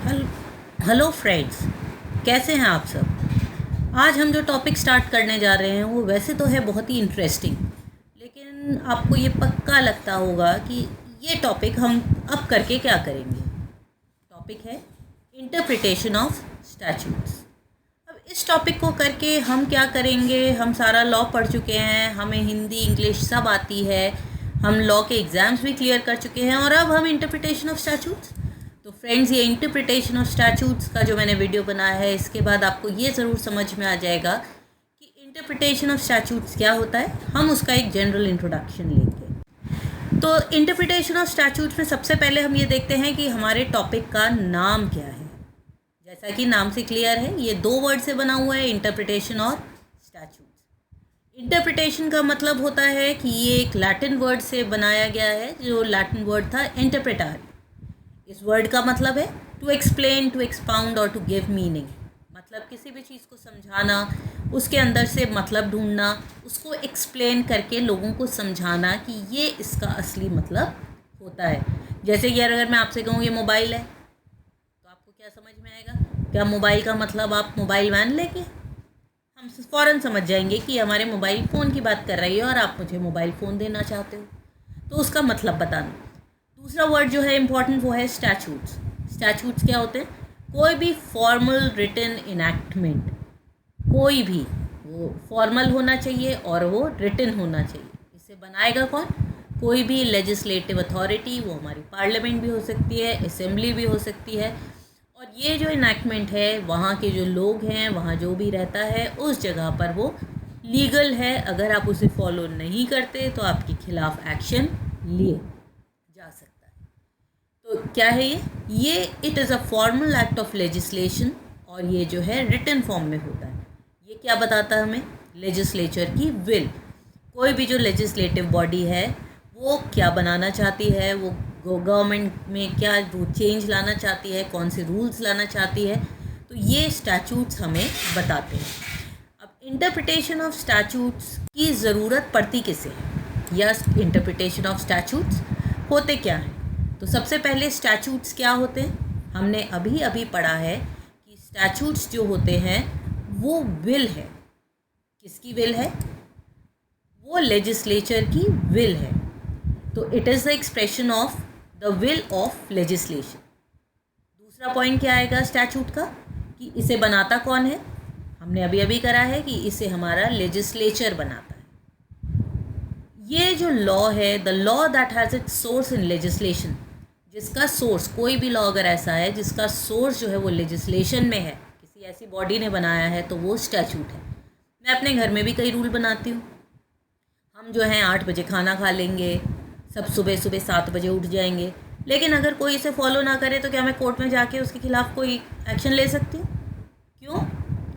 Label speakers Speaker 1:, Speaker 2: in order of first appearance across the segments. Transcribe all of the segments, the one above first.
Speaker 1: Hello hello friends, कैसे हैं आप सब। आज हम जो टॉपिक स्टार्ट करने जा रहे हैं वो वैसे तो है बहुत ही इंटरेस्टिंग, लेकिन आपको ये पक्का लगता होगा कि ये टॉपिक हम अब करके क्या करेंगे। टॉपिक है इंटरप्रिटेशन ऑफ स्टैट्यूट्स। अब इस टॉपिक को करके हम क्या करेंगे, हम सारा लॉ पढ़ चुके हैं, हमें हिंदी इंग्लिश सब आती है, हम लॉ के एग्ज़ाम्स भी क्लियर कर चुके हैं और अब हम इंटरप्रिटेशन ऑफ स्टैट्यूट्स। तो फ्रेंड्स, ये इंटरप्रिटेशन ऑफ स्टैट्यूट्स का जो मैंने वीडियो बनाया है, इसके बाद आपको ये ज़रूर समझ में आ जाएगा कि इंटरप्रिटेशन ऑफ स्टैट्यूट्स क्या होता है। हम उसका एक जनरल इंट्रोडक्शन लेंगे। तो इंटरप्रिटेशन ऑफ स्टैट्यूट्स में सबसे पहले हम ये देखते हैं कि हमारे टॉपिक का नाम क्या है। जैसा कि नाम से क्लियर है, ये दो वर्ड से बना हुआ है, इंटरप्रिटेशन और स्टैट्यूट्स। इंटरप्रिटेशन का मतलब होता है कि ये एक लैटिन वर्ड से बनाया गया है, जो लैटिन वर्ड था इंटरप्रेटार। इस वर्ड का मतलब है टू एक्सप्लेन, टू एक्सपाउंड और टू गिव मीनिंग। मतलब किसी भी चीज़ को समझाना, उसके अंदर से मतलब ढूंढना, उसको एक्सप्लेन करके लोगों को समझाना कि ये इसका असली मतलब होता है। जैसे कि अगर मैं आपसे कहूँ ये मोबाइल है, तो आपको क्या समझ में आएगा? क्या मोबाइल का मतलब आप मोबाइल वैन लेके, हम फ़ौरन समझ जाएंगे कि हमारे मोबाइल फ़ोन की बात कर रही है और आप मुझे मोबाइल फ़ोन देना चाहते हो, तो उसका मतलब बताना। दूसरा वर्ड जो है इम्पॉर्टेंट, वो है स्टैट्यूट्स। स्टैट्यूट्स क्या होते हैं? कोई भी फॉर्मल रिटन इनैक्टमेंट, कोई भी वो फॉर्मल होना चाहिए और वो रिटन होना चाहिए। इसे बनाएगा कौन? कोई भी लेजिस्लेटिव अथॉरिटी, वो हमारी पार्लियामेंट भी हो सकती है, असेंबली भी हो सकती है। और ये जो इनैक्टमेंट है, वहाँ के जो लोग हैं, वहाँ जो भी रहता है, उस जगह पर वो लीगल है। अगर आप उसे फॉलो नहीं करते तो आपके खिलाफ एक्शन लिए जा सकता है। तो क्या है ये it is a formal act of legislation, और ये जो है रिटन फॉर्म में होता है। ये क्या बताता है हमें? लेजिस्लेचर की विल। कोई भी जो लेजिस्लेटिव बॉडी है वो क्या बनाना चाहती है, वो गवर्नमेंट में क्या वो चेंज लाना चाहती है, कौन से रूल्स लाना चाहती है, तो ये स्टैट्यूट्स हमें बताते हैं। अब इंटरप्रिटेशन ऑफ स्टैट्यूट्स की ज़रूरत पड़ती किसे है, या इंटरप्रिटेशन ऑफ स्टैट्यूट्स होते क्या हैं? तो सबसे पहले स्टैट्यूट्स क्या होते हैं? हमने अभी अभी पढ़ा है कि स्टैट्यूट्स जो होते हैं वो विल है। किसकी विल है? वो लेजिस्लेचर की विल है। तो it is the expression of the will of legislation. दूसरा पॉइंट क्या आएगा स्टैट्यूट का, कि इसे बनाता कौन है? हमने अभी अभी करा है कि इसे हमारा लेजिस्लेचर बनाता है। ये जो लॉ है, the law that has its source in legislation, जिसका सोर्स, कोई भी लॉ अगर ऐसा है जिसका सोर्स जो है वो लेजिस्लेशन में है, किसी ऐसी बॉडी ने बनाया है, तो वो स्टैट्यूट है। मैं अपने घर में भी कई रूल बनाती हूँ। हम जो हैं 8 बजे खाना खा लेंगे, सब सुबह सुबह 7 बजे उठ जाएंगे, लेकिन अगर कोई इसे फॉलो ना करे तो क्या मैं कोर्ट में जाके उसके खिलाफ़ कोई एक्शन ले सकती हूँ? क्यों?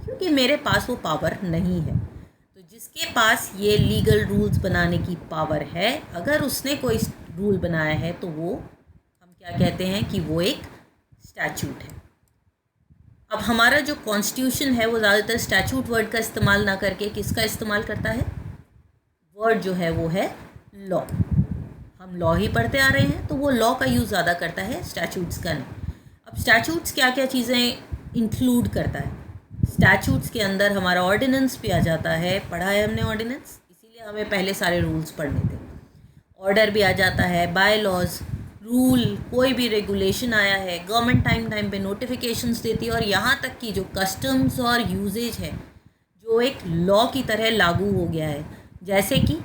Speaker 1: क्योंकि मेरे पास वो पावर नहीं है। तो जिसके पास ये लीगल रूल्स बनाने की पावर है, अगर उसने कोई रूल बनाया है तो वो क्या कहते हैं कि वो एक स्टैट्यूट है। अब हमारा जो कॉन्स्टिट्यूशन है वो ज़्यादातर स्टैट्यूट वर्ड का इस्तेमाल ना करके किसका इस्तेमाल करता है? वर्ड जो है वो है लॉ। हम लॉ ही पढ़ते आ रहे हैं, तो वो लॉ का यूज़ ज़्यादा करता है, स्टैट्यूट्स का नहीं। अब स्टैट्यूट्स क्या क्या चीज़ें इंक्लूड करता है? स्टैट्यूट्स के अंदर हमारा ऑर्डिनेंस भी आ जाता है, पढ़ा है हमने ऑर्डिनेंस, इसीलिए हमें पहले सारे रूल्स पढ़ने थे। ऑर्डर भी आ जाता है, बाय लॉज, रूल, कोई भी रेगुलेशन आया है, गवर्नमेंट टाइम टाइम पे नोटिफिकेशंस देती है, और यहाँ तक कि जो कस्टम्स और यूजेज है जो एक लॉ की तरह लागू हो गया है। जैसे कि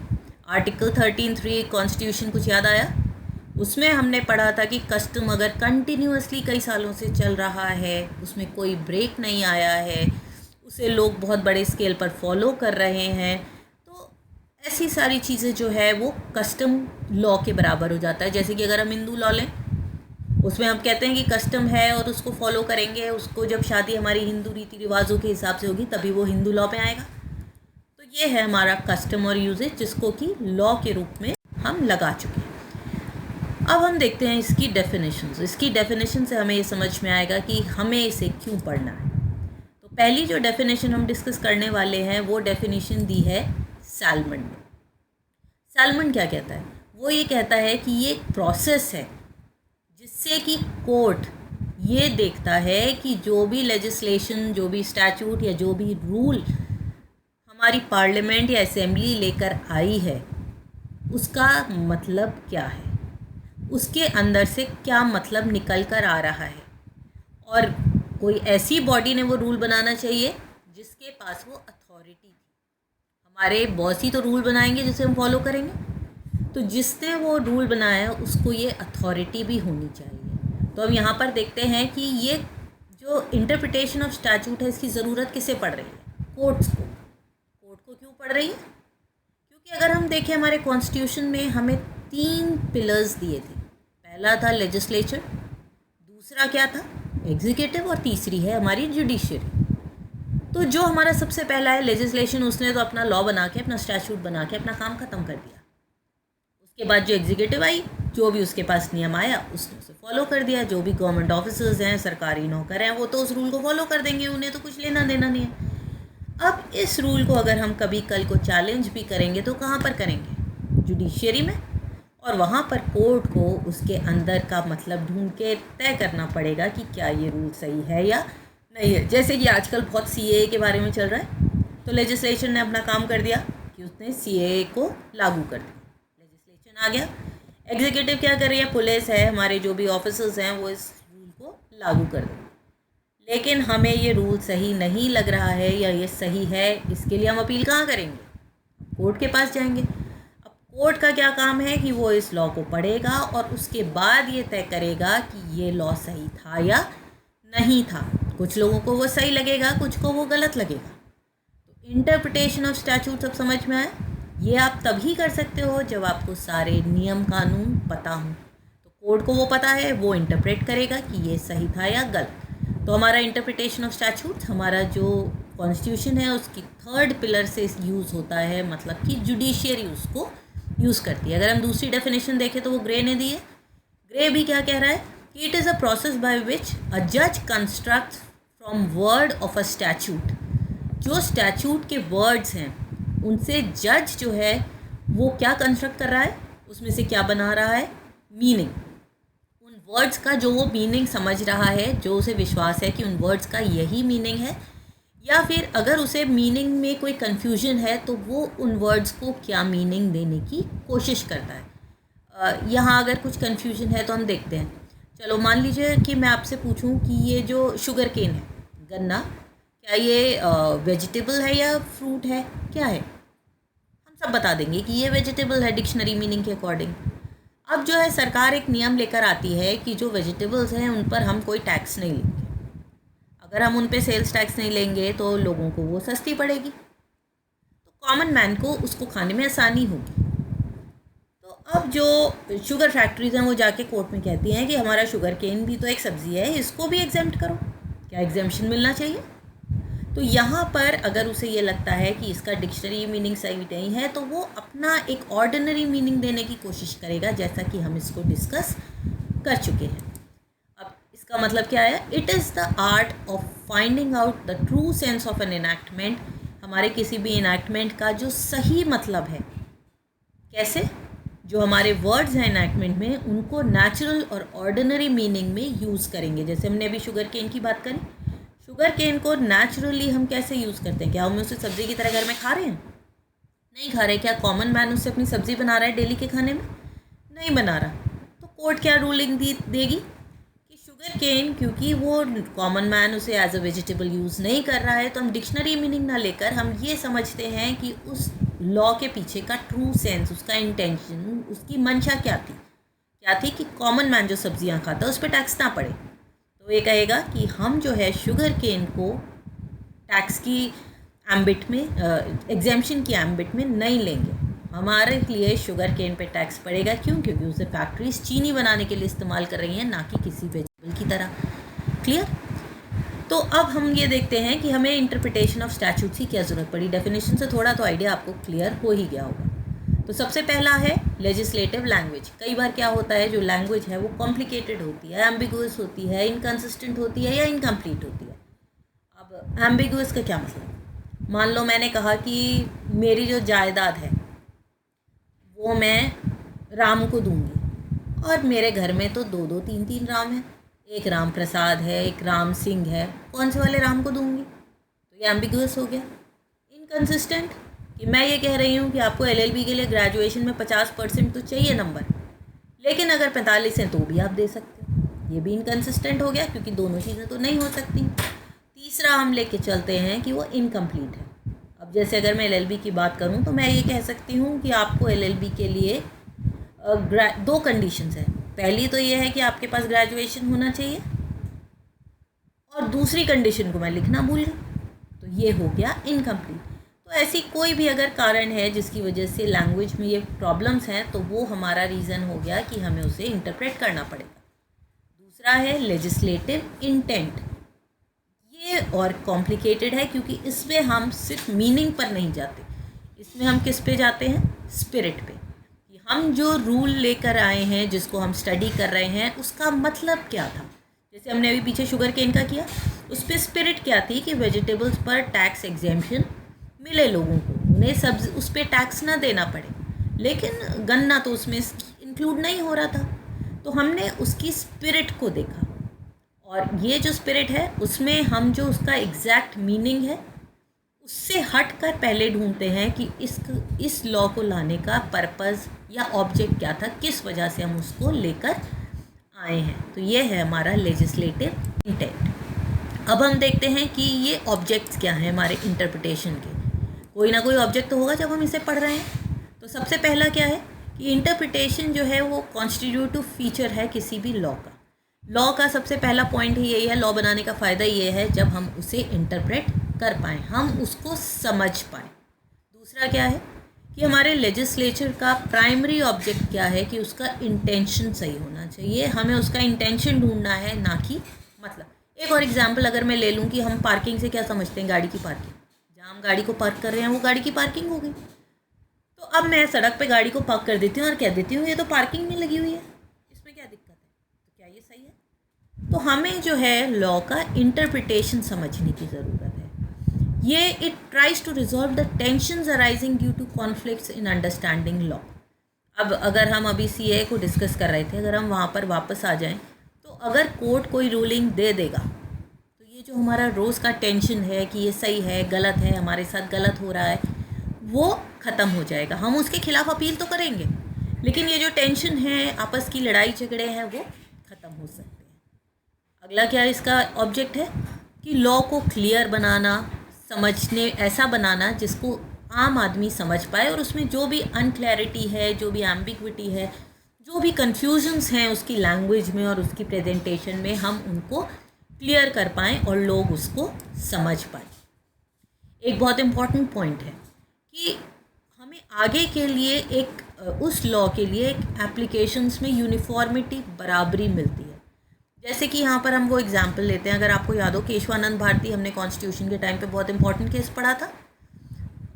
Speaker 1: आर्टिकल 13(3) कॉन्स्टिट्यूशन, कुछ याद आया? उसमें हमने पढ़ा था कि कस्टम अगर कंटिन्यूसली कई सालों से चल रहा है, उसमें कोई ब्रेक नहीं आया है, उसे लोग बहुत बड़े स्केल पर फॉलो कर रहे हैं, ऐसी सारी चीज़ें जो है वो कस्टम लॉ के बराबर हो जाता है। जैसे कि अगर हम हिंदू लॉ लें, उसमें हम कहते हैं कि कस्टम है और उसको फॉलो करेंगे, उसको जब शादी हमारी हिंदू रीति रिवाजों के हिसाब से होगी तभी वो हिंदू लॉ में आएगा। तो ये है हमारा कस्टम और यूजेज, जिसको कि लॉ के रूप में हम लगा चुके हैं। अब हम देखते हैं इसकी डेफिनेशंस। इसकी डेफिनेशन से हमें ये समझ में आएगा कि हमें इसे क्यों पढ़ना है। तो पहली जो डेफिनेशन हम डिस्कस करने वाले हैं वो डेफिनेशन दी है सैलमन ने। सैलमन क्या कहता है? वो ये कहता है कि ये एक प्रोसेस है जिससे कि कोर्ट ये देखता है कि जो भी लेजिस्लेशन, जो भी स्टैचूट या जो भी रूल हमारी पार्लियामेंट या असेंबली लेकर आई है उसका मतलब क्या है, उसके अंदर से क्या मतलब निकल कर आ रहा है। और कोई ऐसी बॉडी ने वो रूल बनाना चाहिए जिसके पास वो अथॉरिटी थी। हमारे बॉस ही तो रूल बनाएंगे जिसे हम फॉलो करेंगे, तो जिसने वो रूल बनाया उसको ये अथॉरिटी भी होनी चाहिए। तो हम यहाँ पर देखते हैं कि ये जो इंटरप्रिटेशन ऑफ स्टैचूट है इसकी ज़रूरत किसे पड़ रही है, कोर्ट्स को। कोर्ट को क्यों पड़ रही है? क्योंकि अगर हम देखें हमारे कॉन्स्टिट्यूशन में हमें 3 पिलर्स दिए थे। पहला था लेजिस्लेचर, दूसरा क्या था एग्जीक्यूटिव, और तीसरी है हमारी जुडिशरी। तो जो हमारा सबसे पहला है लेजिस्लेशन, उसने तो अपना लॉ बना के, अपना स्टैचूट बना के अपना काम ख़त्म कर दिया। उसके बाद जो एग्जीक्यूटिव आई, जो भी उसके पास नियम आया उसने उसे फॉलो कर दिया। जो भी गवर्नमेंट ऑफिसर्स हैं, सरकारी नौकर हैं, वो तो उस रूल को फॉलो कर देंगे, उन्हें तो कुछ लेना देना नहीं है। अब इस रूल को अगर हम कभी कल को चैलेंज भी करेंगे तो कहाँ पर करेंगे? जुडिशरी में। और वहाँ पर कोर्ट को उसके अंदर का मतलब ढूंढ के तय करना पड़ेगा कि क्या ये रूल सही है या नहीं है। जैसे कि आजकल बहुत सीएए के बारे में चल रहा है, तो लेजिस्लेशन ने अपना काम कर दिया कि उसने सीएए को लागू कर दिया, लेजिस्लेशन आ गया। एग्जीक्यूटिव क्या कर रही है? पुलिस है, हमारे जो भी ऑफिसर्स हैं वो इस रूल को लागू कर दें। लेकिन हमें ये रूल सही नहीं लग रहा है या ये सही है, इसके लिए हम अपील कहाँ करेंगे? कोर्ट के पास जाएंगे। अब कोर्ट का क्या काम है कि वो इस लॉ को पढ़ेगा और उसके बाद ये तय करेगा कि ये लॉ सही था या नहीं था। कुछ लोगों को वो सही लगेगा, कुछ को वो गलत लगेगा। तो इंटरप्रिटेशन ऑफ स्टैचूट सब समझ में आए? ये आप तभी कर सकते हो जब आपको सारे नियम कानून पता हों। तो कोर्ट को वो पता है, वो इंटरप्रेट करेगा कि ये सही था या गलत। तो हमारा इंटरप्रिटेशन ऑफ स्टैचूट हमारा जो कॉन्स्टिट्यूशन है उसकी 3rd पिलर से यूज़ होता है, मतलब कि जुडिशियरी उसको यूज़ करती है। अगर हम दूसरी डेफिनेशन देखें तो वो ग्रे ने दी है। ग्रे भी क्या कह रहा है कि it is a process by which a जज construct from word of a statute. जो स्टैचूट के वर्ड्स हैं उनसे जज जो है वो क्या कंस्ट्रक्ट कर रहा है, उसमें से क्या बना रहा है? मीनिंग। उन वर्ड्स का जो वो मीनिंग समझ रहा है, जो उसे विश्वास है कि उन वर्ड्स का यही मीनिंग है, या फिर अगर उसे मीनिंग में कोई कन्फ्यूजन है तो वो उन वर्ड्स को क्या मीनिंग देने की कोशिश करता है। यहाँ अगर कुछ कन्फ्यूजन है तो हम देखते हैं। चलो मान लीजिए कि मैं आपसे पूछूं कि ये जो शुगर केन है, गन्ना, क्या ये वेजिटेबल है या फ्रूट है, क्या है? हम सब बता देंगे कि ये वेजिटेबल है डिक्शनरी मीनिंग के अकॉर्डिंग। अब जो है सरकार एक नियम लेकर आती है कि जो वेजिटेबल्स हैं उन पर हम कोई टैक्स नहीं लेंगे। अगर हम उन पे सेल्स टैक्स नहीं लेंगे तो लोगों को वो सस्ती पड़ेगी, तो कॉमन मैन को उसको खाने में आसानी होगी। तो अब जो शुगर फैक्ट्रीज हैं वो जाके कोर्ट में कहती हैं कि हमारा शुगर केन भी तो एक सब्ज़ी है, इसको भी एग्जेम्प्ट करो, क्या एग्जेम्पशन मिलना चाहिए? तो यहाँ पर अगर उसे ये लगता है कि इसका डिक्शनरी मीनिंग सही नहीं है तो वो अपना एक ऑर्डिनरी मीनिंग देने की कोशिश करेगा, जैसा कि हम इसको डिस्कस कर चुके हैं। अब इसका मतलब क्या है? It is the art of finding out the true sense of an enactment. हमारे किसी भी इनैक्टमेंट का जो सही मतलब है, कैसे? जो हमारे वर्ड्स हैं इनैक्टमेंट में उनको नेचुरल और ऑर्डिनरी मीनिंग में यूज़ करेंगे। जैसे हमने अभी शुगर केन की बात करी, शुगर केन को नेचुरली हम कैसे यूज़ करते हैं? क्या हम उसे सब्ज़ी की तरह घर में खा रहे हैं? नहीं खा रहे। क्या कॉमन मैन उससे अपनी सब्ज़ी बना रहा है डेली के खाने में? नहीं बना रहा। तो कोर्ट क्या रूलिंग देगी कि शुगर केन, क्योंकि वो कॉमन मैन उसे एज अ वेजिटेबल यूज़ नहीं कर रहा है, तो हम डिक्शनरी मीनिंग ना लेकर हम ये समझते हैं कि उस लॉ के पीछे का ट्रू सेंस, उसका इंटेंशन, उसकी मंशा क्या थी कि कॉमन मैन जो सब्जियां खाता है उस पर टैक्स ना पड़े। तो ये कहेगा कि हम जो है शुगर केन को टैक्स की एम्बिट में, एग्जेम्पशन की एम्बिट में नहीं लेंगे। हमारे लिए शुगर केन पे टैक्स पड़ेगा। क्यों? क्योंकि उसे फैक्ट्रीज चीनी बनाने के लिए इस्तेमाल कर रही हैं, ना कि किसी वेजिटेबल की तरह। क्लियर? तो अब हम ये देखते हैं कि हमें इंटरप्रिटेशन ऑफ स्टैचूट की क्या ज़रूरत पड़ी। डेफिनेशन से थोड़ा तो आइडिया आपको क्लियर हो ही गया होगा। तो सबसे पहला है लेजिस्लेटिव लैंग्वेज। कई बार क्या होता है, जो लैंग्वेज है वो कॉम्प्लिकेटेड होती है, एम्बिगुअस होती है, इनकन्सिस्टेंट होती है या इनकम्प्लीट होती है। अब एम्बिगुअस का क्या मतलब? मान लो मैंने कहा कि मेरी जो जायदाद है वो मैं राम को दूंगी, और मेरे घर में तो 2-2 3-3 राम हैं। एक राम प्रसाद है, एक राम सिंह है, कौन से वाले राम को दूंगी? तो ये एम्बिगुअस हो गया, इनकंसिस्टेंट। कि मैं ये कह रही हूँ कि आपको एलएलबी के लिए ग्रेजुएशन में 50% तो चाहिए नंबर, लेकिन अगर 45 हैं तो भी आप दे सकते हो। ये भी इनकंसिस्टेंट हो गया, क्योंकि दोनों चीज़ें तो नहीं हो सकती। तीसरा हम लेके चलते हैं कि वो इनकम्प्लीट है। अब जैसे अगर मैं एलएलबी की बात करूँ तो मैं ये कह सकती हूँ कि आपको एलएलबी के लिए 2 कंडीशंस हैं। पहली तो ये है कि आपके पास ग्रेजुएशन होना चाहिए, और दूसरी कंडीशन को मैं लिखना भूल गई, तो ये हो गया इनकम्प्लीट। तो ऐसी कोई भी अगर कारण है जिसकी वजह से लैंग्वेज में ये प्रॉब्लम्स हैं, तो वो हमारा रीज़न हो गया कि हमें उसे इंटरप्रेट करना पड़ेगा। दूसरा है लेजिस्लेटिव इंटेंट। ये और कॉम्प्लिकेटेड है, क्योंकि इसमें हम सिर्फ मीनिंग पर नहीं जाते, इसमें हम किस पे जाते हैं? स्पिरिट पे। कि हम जो रूल लेकर आए हैं, जिसको हम स्टडी कर रहे हैं, उसका मतलब क्या था। जैसे हमने अभी पीछे शुगर केन का किया, उस पर स्पिरिट क्या थी कि वेजिटेबल्स पर टैक्स एग्जेम्पशन मिले लोगों को, उन्हें सब उस पर टैक्स ना देना पड़े। लेकिन गन्ना तो उसमें इंक्लूड नहीं हो रहा था, तो हमने उसकी स्पिरिट को देखा। और ये जो स्पिरिट है, उसमें हम जो उसका एग्जैक्ट मीनिंग है, उससे हट कर पहले ढूंढते हैं कि इस लॉ को लाने का पर्पस या ऑब्जेक्ट क्या था, किस वजह से हम उसको लेकर आए हैं। तो ये है हमारा लेजिस्लेटिव इंटेंट। अब हम देखते हैं कि ये ऑब्जेक्ट्स क्या हैं हमारे इंटरप्रिटेशन के। कोई ना कोई ऑब्जेक्ट तो होगा जब हम इसे पढ़ रहे हैं। तो सबसे पहला क्या है कि इंटरप्रिटेशन जो है वो कॉन्स्टिट्यूटिव फीचर है किसी भी लॉ का। लॉ का सबसे पहला पॉइंट ही यही है, लॉ बनाने का फ़ायदा ये है जब हम उसे इंटरप्रेट कर पाएँ, हम उसको समझ पाएँ। दूसरा क्या है कि हमारे लेजिस्लेचर का प्राइमरी ऑब्जेक्ट क्या है कि उसका इंटेंशन सही होना चाहिए, हमें उसका इंटेंशन ढूंढना है, ना कि मतलब। एक और एग्जांपल अगर मैं ले लूँ कि हम पार्किंग से क्या समझते हैं? गाड़ी की पार्किंग। जहाँ हम गाड़ी को पार्क कर रहे हैं वो गाड़ी की पार्किंग हो गई। तो अब मैं सड़क पे गाड़ी को पार्क कर देती हूँ और कह देती हूँ ये तो पार्किंग में लगी हुई है, इसमें क्या दिक्कत है? तो क्या ये सही है? तो हमें जो है लॉ का इंटरप्रिटेशन समझने की ज़रूरत है। ये it tries to resolve the tensions arising due to conflicts in understanding law. अब अगर हम अभी सीए को डिस्कस कर रहे थे, अगर हम वहाँ पर वापस आ जाएं, तो अगर कोर्ट कोई रूलिंग दे देगा, तो ये जो हमारा रोज़ का टेंशन है कि ये सही है गलत है, हमारे साथ गलत हो रहा है, वो ख़त्म हो जाएगा। हम उसके खिलाफ अपील तो करेंगे, लेकिन ये जो टेंशन है, आपस की लड़ाई झगड़े हैं, वो ख़त्म हो सकते हैं। अगला क्या इसका ऑब्जेक्ट है कि लॉ को क्लियर बनाना, समझने ऐसा बनाना जिसको आम आदमी समझ पाए, और उसमें जो भी अनक्लैरिटी है, जो भी एम्बिग्विटी है, जो भी कन्फ्यूजन्स हैं उसकी लैंग्वेज में और उसकी प्रेजेंटेशन में, हम उनको क्लियर कर पाएँ और लोग उसको समझ पाएँ। एक बहुत इम्पॉर्टेंट पॉइंट है कि हमें आगे के लिए उस लॉ के लिए एक एप्लीकेशंस में यूनिफॉर्मिटी, बराबरी मिलती है। जैसे कि यहाँ पर हम वो एग्जाम्पल लेते हैं, अगर आपको याद हो केशवानंद भारती, हमने कॉन्स्टिट्यूशन के टाइम पे बहुत इंपॉर्टेंट केस पढ़ा था।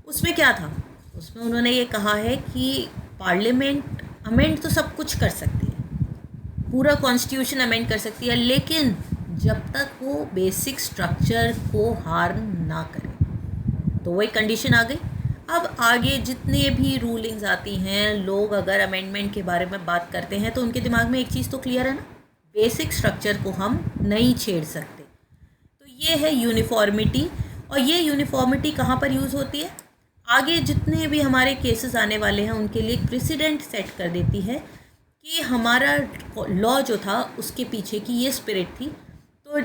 Speaker 1: उसमें क्या था? उसमें उन्होंने ये कहा है कि पार्लियामेंट अमेंड तो सब कुछ कर सकती है, पूरा कॉन्स्टिट्यूशन अमेंड कर सकती है, लेकिन जब तक वो बेसिक स्ट्रक्चर को हार्म ना करे। तो वो एक कंडीशन आ गई। अब आगे जितने भी रूलिंग्स आती हैं, लोग अगर अमेंडमेंट के बारे में बात करते हैं, तो उनके दिमाग में एक चीज़ तो क्लियर है ना, बेसिक स्ट्रक्चर को हम नहीं छेड़ सकते। तो ये है यूनिफॉर्मिटी। और ये यूनिफॉर्मिटी कहाँ पर यूज़ होती है? आगे जितने भी हमारे केसेस आने वाले हैं उनके लिए एक प्रेसिडेंट सेट कर देती है कि हमारा लॉ जो था उसके पीछे की ये स्पिरिट थी। तो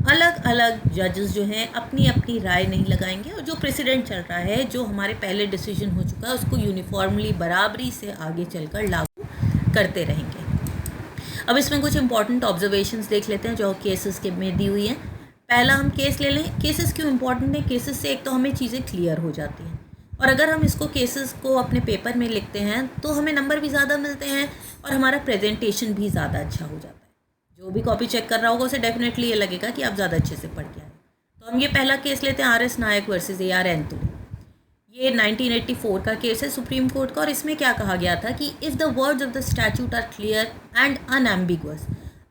Speaker 1: अलग अलग जजेस जो हैं अपनी अपनी राय नहीं लगाएंगे, और जो प्रेसिडेंट चल रहा है, जो हमारे पहले डिसीजन हो चुका है, उसको यूनिफॉर्मली बराबरी से आगे चलकर लागू करते रहेंगे। अब इसमें कुछ इंपॉर्टेंट ऑब्जर्वेशंस देख लेते हैं जो केसेस के में दी हुई हैं। पहला हम केस ले लें। केसेस क्यों इंपॉर्टेंट है? केसेस से एक तो हमें चीज़ें क्लियर हो जाती हैं, और अगर हम इसको केसेस को अपने पेपर में लिखते हैं तो हमें नंबर भी ज़्यादा मिलते हैं और हमारा प्रेजेंटेशन भी ज़्यादा अच्छा हो जाता है। जो भी कॉपी चेक कर रहा होगा उसे डेफिनेटली ये लगेगा कि आप ज़्यादा अच्छे से पढ़ के आए। तो हम ये पहला केस लेते हैं, RS नायक वर्सेस AR एंथोनी। ये 1984 का केस है सुप्रीम कोर्ट का, और इसमें क्या कहा गया था कि if the words of the statute are clear and unambiguous,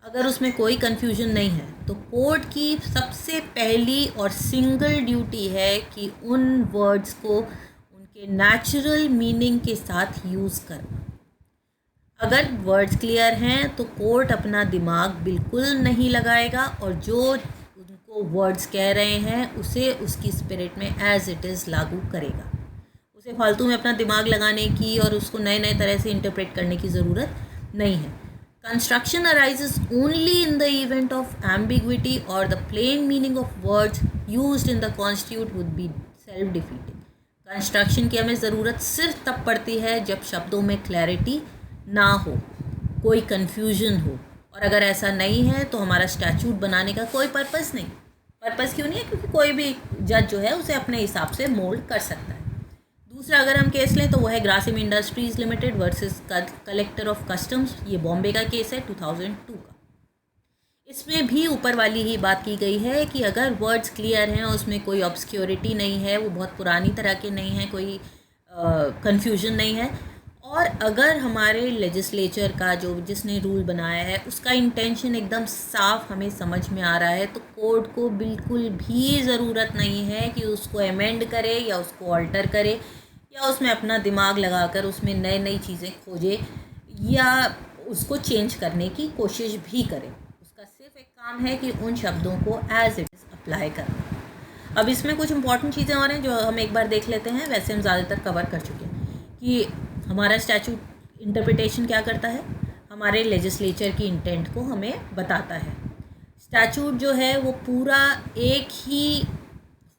Speaker 1: अगर उसमें कोई कन्फ्यूजन नहीं है, तो कोर्ट की सबसे पहली और सिंगल ड्यूटी है कि उन वर्ड्स को उनके नेचुरल मीनिंग के साथ यूज़ करना। अगर वर्ड्स क्लियर हैं तो कोर्ट अपना दिमाग बिल्कुल नहीं लगाएगा और जो उनको वर्ड्स कह रहे हैं उसे उसकी स्पिरिट में एज इट इज़ लागू करेगा। उसे फालतू में अपना दिमाग लगाने की और उसको नए नए तरह से इंटरप्रेट करने की ज़रूरत नहीं है। Construction arises only in the event of ambiguity और the plain meaning of words used in the constitute would be self defeating. Construction की हमें ज़रूरत सिर्फ तब पड़ती है जब शब्दों में क्लैरिटी ना हो, कोई कन्फ्यूजन हो, और अगर ऐसा नहीं है तो हमारा स्टैचूट बनाने का कोई पर्पस नहीं। पर्पस क्यों नहीं है? क्योंकि कोई भी जज जो है उसे अपने हिसाब से मोल्ड कर सकता है। दूसरा अगर हम केस लें तो वो है Grasim industries limited versus collector of customs. ये बॉम्बे का केस है 2002 का। इसमें भी ऊपर वाली ही बात की गई है कि अगर वर्ड्स क्लियर हैं, उसमें कोई ऑब्सक्योरिटी नहीं है, वो बहुत पुरानी तरह के नहीं है, कोई कन्फ्यूजन नहीं है, और अगर हमारे लेजिस्लेचर का जिसने रूल बनाया है उसका इंटेंशन एकदम साफ हमें समझ में आ रहा है, तो कोर्ट को बिल्कुल भी ज़रूरत नहीं है कि उसको अमेंड करे या उसको ऑल्टर करे या उसमें अपना दिमाग लगाकर उसमें नई नई चीज़ें खोजे या उसको चेंज करने की कोशिश भी करे। उसका सिर्फ एक काम है कि उन शब्दों को एज इट इज़ अप्लाई करना। अब इसमें कुछ इंपॉर्टेंट चीज़ें और हैं जो हम एक बार देख लेते हैं, वैसे हम ज़्यादातर कवर कर चुके हैं कि हमारा स्टैचूट इंटरप्रिटेशन क्या करता है, हमारे लेजिस्लेचर की इंटेंट को हमें बताता है। स्टैचूट जो है वो पूरा एक ही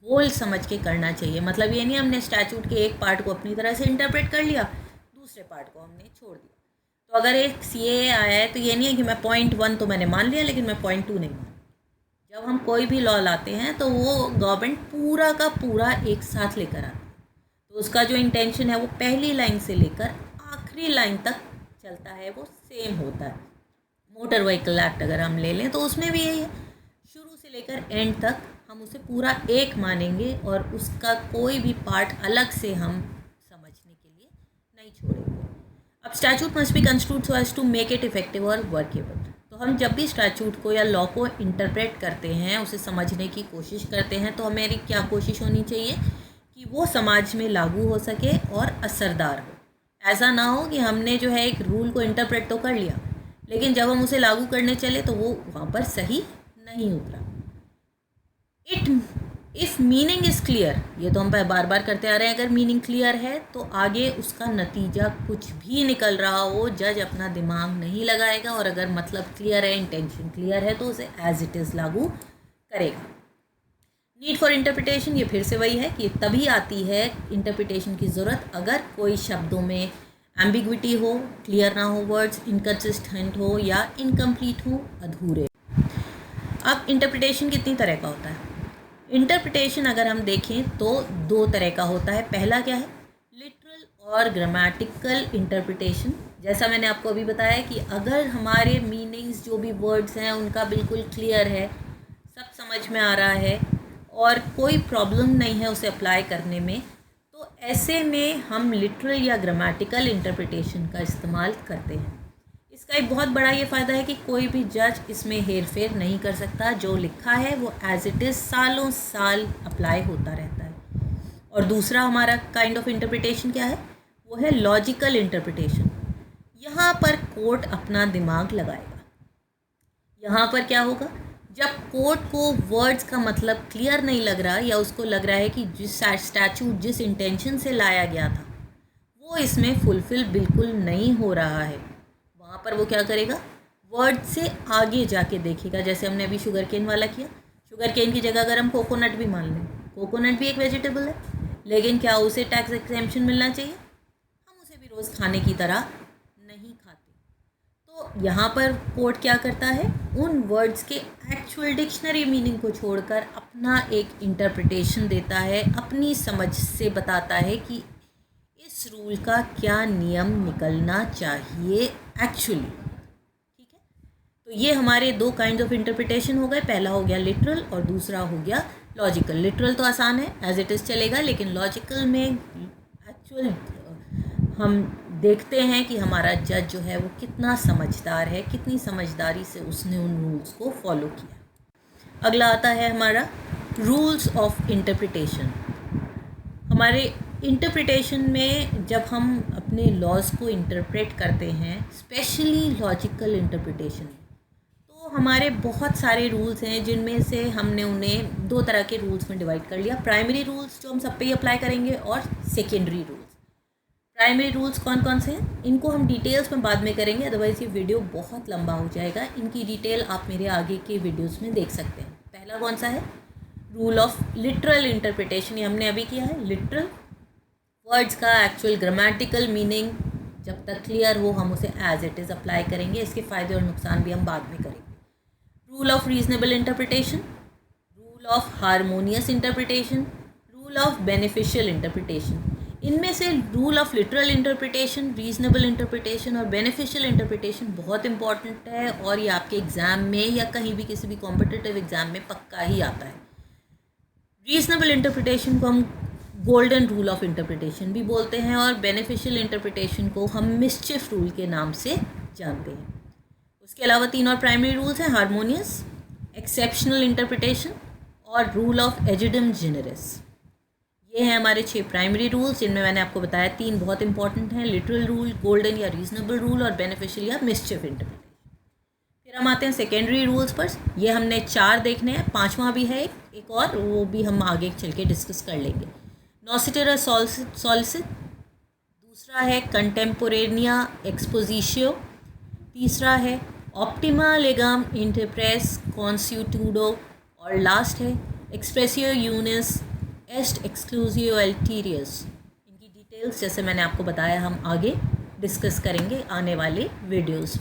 Speaker 1: होल समझ के करना चाहिए। मतलब ये नहीं हमने स्टैचूट के एक पार्ट को अपनी तरह से इंटरप्रेट कर लिया, दूसरे पार्ट को हमने छोड़ दिया। तो अगर एक सीए आया है तो ये नहीं है कि मैं पॉइंट 1 तो मैंने मान लिया लेकिन मैं पॉइंट 2 नहीं मान। जब हम कोई भी लॉ लाते हैं तो वो गवर्नमेंट पूरा का पूरा एक साथ लेकर आती है, तो उसका जो इंटेंशन है वो पहली लाइन से लेकर आखिरी लाइन तक चलता है, वो सेम होता है। मोटर व्हीकल एक्ट अगर हम ले लें तो उसमें भी यही है, शुरू से लेकर एंड तक हम उसे पूरा एक मानेंगे और उसका कोई भी पार्ट अलग से हम समझने के लिए नहीं छोड़ेंगे। अब statute must be construed so as to make it effective और वर्केबल। तो हम जब भी स्टैचूट को या लॉ को इंटरप्रेट करते हैं, उसे समझने की कोशिश करते हैं, तो हमारी क्या कोशिश होनी चाहिए कि वो समाज में लागू हो सके और असरदार हो। ऐसा ना हो कि हमने जो है एक रूल को इंटरप्रेट तो कर लिया लेकिन जब हम उसे लागू करने चले तो वो वहाँ पर सही नहीं उतरा। इफ़ मीनिंग इज़ क्लियर, ये तो हम बार बार करते आ रहे हैं, अगर मीनिंग क्लियर है तो आगे उसका नतीजा कुछ भी निकल रहा हो, जज अपना दिमाग नहीं लगाएगा, और अगर मतलब क्लियर है, इंटेंशन क्लियर है, तो उसे एज इट इज़ लागू करेगा। नीड फॉर इंटरप्रिटेशन, ये फिर से वही है कि तभी आती है इंटरप्रिटेशन की ज़रूरत अगर कोई शब्दों में एम्बिग्विटी हो, क्लियर ना हो, वर्ड्स इनकन्सिस्टेंट हो या इनकम्प्लीट हो, अधूरे। अब इंटरप्रिटेशन कितनी तरह का होता है? इंटरप्रिटेशन अगर हम देखें तो 2 तरह का होता है। पहला क्या है? लिटरल और ग्रामेटिकल इंटरप्रिटेशन। जैसा मैंने आपको अभी बताया कि अगर हमारे मीनिंग्स जो भी वर्ड्स हैं उनका बिल्कुल क्लियर है, सब समझ में आ रहा है और कोई प्रॉब्लम नहीं है उसे अप्लाई करने में, तो ऐसे में हम लिटरल या ग्रामेटिकल इंटरप्रिटेशन का इस्तेमाल करते हैं। इसका एक बहुत बड़ा ये फ़ायदा है कि कोई भी जज इसमें हेर फेर नहीं कर सकता, जो लिखा है वो एज इट इज़ सालों साल अप्लाई होता रहता है। और दूसरा हमारा काइंड ऑफ इंटरप्रिटेशन क्या है? वो है लॉजिकल इंटरप्रिटेशन। यहाँ पर कोर्ट अपना दिमाग लगाएगा। यहाँ पर क्या होगा? जब कोर्ट को वर्ड्स का मतलब क्लियर नहीं लग रहा या उसको लग रहा है कि जिस स्टैचूट जिस इंटेंशन से लाया गया था वो इसमें फुलफ़िल बिल्कुल नहीं हो रहा है, वहाँ पर वो क्या करेगा? वर्ड से आगे जाके देखेगा। जैसे हमने अभी शुगर केन वाला किया, शुगर केन की जगह अगर हम कोकोनट भी मान लें, कोकोनट भी एक वेजिटेबल है, लेकिन क्या उसे टैक्स एग्जेम्पशन मिलना चाहिए? हम उसे भी रोज़ खाने की तरह नहीं खाते। तो यहाँ पर कोर्ट क्या करता है? उन वर्ड्स के एक्चुअल डिक्शनरी मीनिंग को छोड़कर अपना एक इंटरप्रिटेशन देता है, अपनी समझ से बताता है कि इस रूल का क्या नियम निकलना चाहिए एक्चुअली। ठीक है, तो ये हमारे 2 काइंड्स ऑफ इंटरप्रिटेशन हो गए। पहला हो गया लिटरल और दूसरा हो गया लॉजिकल। लिटरल तो आसान है, एज इट इज़ चलेगा, लेकिन लॉजिकल में एक्चुअल हम देखते हैं कि हमारा जज जो है वो कितना समझदार है, कितनी समझदारी से उसने उन रूल्स को फॉलो किया। अगला आता है हमारा रूल्स ऑफ इंटरप्रिटेशन। हमारे इंटरप्रिटेशन में जब हम अपने लॉज को इंटरप्रेट करते हैं, स्पेशली लॉजिकल इंटरप्रिटेशन। तो हमारे बहुत सारे रूल्स हैं जिनमें से हमने उन्हें दो तरह के रूल्स में डिवाइड कर लिया। प्राइमरी रूल्स जो हम सब पे ही अप्लाई करेंगे, और सेकेंडरी रूल्स। प्राइमरी रूल्स कौन कौन से हैं इनको हम डिटेल्स में बाद में करेंगे, अदरवाइज़ ये वीडियो बहुत लंबा हो जाएगा। इनकी डिटेल आप मेरे आगे के वीडियोस में देख सकते हैं। पहला कौन सा है? Rule of literal interpretation. ये हमने अभी किया है। लिटरल वर्ड्स का एक्चुअल ग्रामेटिकल मीनिंग जब तक क्लियर हो हम उसे एज इट इज़ अप्लाई करेंगे। इसके फ़ायदे और नुकसान भी हम बाद में करेंगे। Rule of reasonable interpretation, rule of harmonious interpretation, rule of beneficial interpretation. इनमें से rule of literal interpretation, reasonable interpretation और बेनिफिशियल इंटरप्रिटेशन बहुत इंपॉर्टेंट है, और ये आपके एग्ज़ाम में या कहीं भी किसी भी कॉम्पिटिटिव एग्ज़ाम में पक्का ही आता है। रीजनेबल इंटरप्रिटेशन को हम गोल्डन रूल ऑफ इंटरप्रिटेशन भी बोलते हैं, और बेनिफिशियल इंटरप्रिटेशन को हम मिसचिफ रूल के नाम से जानते हैं। उसके अलावा 3 और प्राइमरी रूल्स हैं: हारमोनियस, एक्सेप्शनल इंटरप्रिटेशन और रूल ऑफ एजिडम जेनरस। ये हैं हमारे 6 प्राइमरी रूल्स, जिनमें मैंने आपको बताया 3 बहुत इंपॉर्टेंट हैं: लिटरल रूल, गोल्डन या रीजनेबल रूल, और बेनिफिशियल या मिसचिफ इंटरप्रिटेशन। फिर हम आते हैं सेकेंडरी रूल्स पर। ये हमने 4 देखने हैं, 5वां भी है एक और, वो भी हम आगे चल के डिस्कस कर लेंगे। नॉसिटर और सॉलिसिट, दूसरा है कंटेम्पोरेनिया एक्सपोजिशियो, तीसरा है ऑप्टिमा लेगम इंटरप्रेस कॉन्स्यूटूडो, और लास्ट है एक्सप्रेसियो यूनिस एस्ट एक्सक्लूसिव अल्टीरियस। इनकी डिटेल्स जैसे मैंने आपको बताया हम आगे डिस्कस करेंगे आने वाले वीडियोस।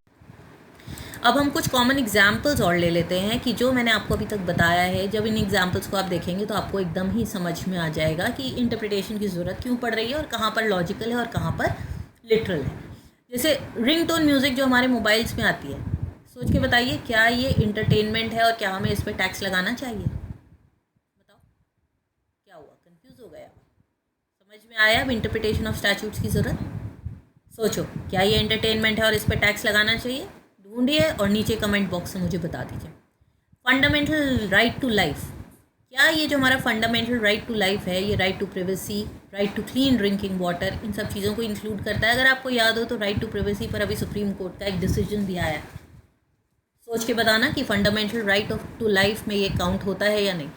Speaker 1: अब हम कुछ कॉमन एग्जाम्पल्स और ले लेते हैं कि जो मैंने आपको अभी तक बताया है, जब इन एग्जाम्पल्स को आप देखेंगे तो आपको एकदम ही समझ में आ जाएगा कि इंटरप्रिटेशन की ज़रूरत क्यों पड़ रही है और कहाँ पर लॉजिकल है और कहाँ पर लिटरल है। जैसे रिंगटोन म्यूज़िक जो हमारे मोबाइल्स में आती है, सोच के बताइए क्या ये इंटरटेनमेंट है और क्या हमें इस पर टैक्स लगाना चाहिए? बताओ क्या हुआ, कंफ्यूज हो गया? समझ में आया अब इंटरप्रिटेशन ऑफ स्टैट्यूट्स की ज़रूरत? सोचो, क्या ये एंटरटेनमेंट है और इस पर टैक्स लगाना चाहिए? ढूंढिए और नीचे कमेंट बॉक्स में मुझे बता दीजिए। फंडामेंटल राइट टू लाइफ, क्या ये जो हमारा फंडामेंटल राइट टू लाइफ है, ये right to privacy, right to clean drinking water, इन सब चीज़ों को इंक्लूड करता है? अगर आपको याद हो तो राइट टू प्रिवेसी पर अभी सुप्रीम कोर्ट का एक डिसीजन भी आया है। सोच के बताना कि fundamental right of to life में ये काउंट होता है या नहीं।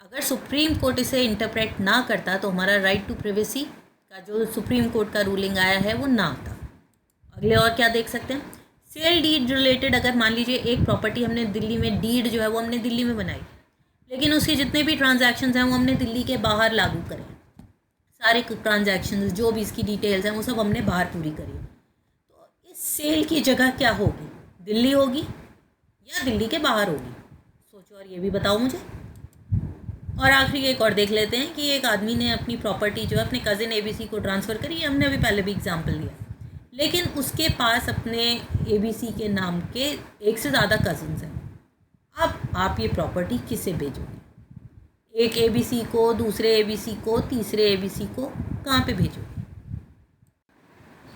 Speaker 1: अगर सुप्रीम कोर्ट इसे इंटरप्रेट ना करता तो हमारा राइट टू प्रिवेसी का जो सुप्रीम कोर्ट का रूलिंग आया है वो ना आता। अगले और क्या देख सकते हैं? सेल डीड रिलेटेड, अगर मान लीजिए एक प्रॉपर्टी हमने दिल्ली में, डीड जो है वो हमने दिल्ली में बनाई, लेकिन उसके जितने भी ट्रांजैक्शंस हैं वो हमने दिल्ली के बाहर लागू करे। सारे ट्रांजैक्शंस जो भी इसकी डिटेल्स हैं वो सब हमने बाहर पूरी करी। तो इस सेल की जगह क्या होगी? दिल्ली होगी या दिल्ली के बाहर होगी? सोचो और ये भी बताओ मुझे। और आखिरी एक और देख लेते हैं कि एक आदमी ने अपनी प्रॉपर्टी जो है अपने कज़िन ABC को ट्रांसफ़र करी। ये हमने अभी पहले भी एग्जाम्पल लिया, लेकिन उसके पास अपने ABC के नाम के एक से ज़्यादा कज़न्स हैं। अब आप ये प्रॉपर्टी किसे भेजोगे? एक ABC को, दूसरे ABC को, तीसरे ABC को, कहाँ पे भेजोगे?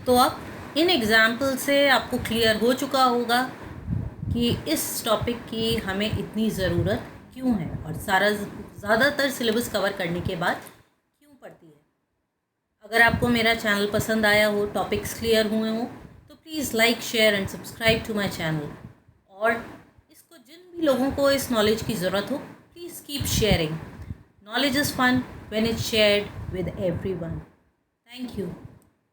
Speaker 1: तो अब इन एग्ज़ाम्पल से आपको क्लियर हो चुका होगा कि इस टॉपिक की हमें इतनी ज़रूरत क्यों है और ज़्यादातर सिलेबस कवर करने के बाद क्यों पड़ती है। अगर आपको मेरा चैनल पसंद आया हो, टॉपिक्स क्लियर हुए हो, तो please like, share and subscribe to my channel. और इसको जिन भी लोगों को इस नॉलेज की ज़रूरत हो, please keep sharing. Knowledge is fun when it's shared with everyone. Thank you.